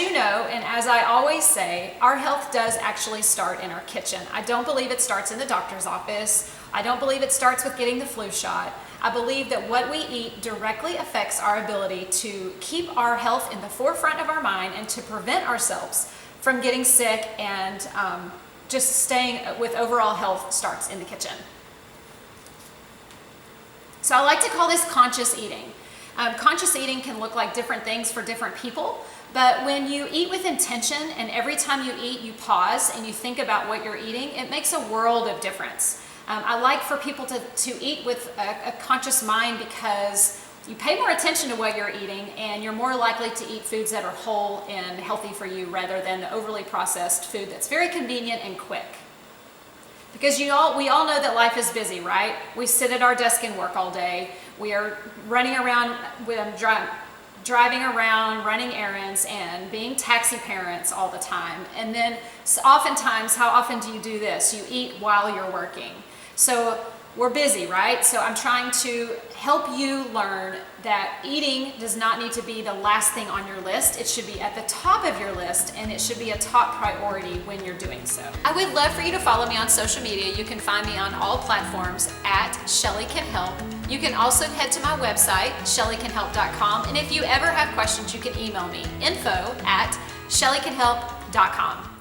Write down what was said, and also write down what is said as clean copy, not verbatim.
you know, and as I always say, our health does actually start in our kitchen. I don't believe it starts in the doctor's office. I don't believe it starts with getting the flu shot. I believe that what we eat directly affects our ability to keep our health in the forefront of our mind and to prevent ourselves from getting sick, and just staying with overall health starts in the kitchen. So I like to call this conscious eating. Conscious eating can look like different things for different people, but when you eat with intention and every time you eat you pause and you think about what you're eating, it makes a world of difference. I like for people to eat with a conscious mind because you pay more attention to what you're eating and you're more likely to eat foods that are whole and healthy for you rather than the overly processed food that's very convenient and quick. Because we all know that life is busy, right? We sit at our desk and work all day. We are running around, driving around, running errands, and being taxi parents all the time. And then oftentimes, how often do you do this? You eat while you're working. So we're busy, right? So I'm trying to help you learn that eating does not need to be the last thing on your list. It should be at the top of your list, and it should be a top priority when you're doing so. I would love for you to follow me on social media. You can find me on all platforms at Shelly Can Help. You can also head to my website, shellycanhelp.com, and if you ever have questions, you can email me, info@shellycanhelp.com.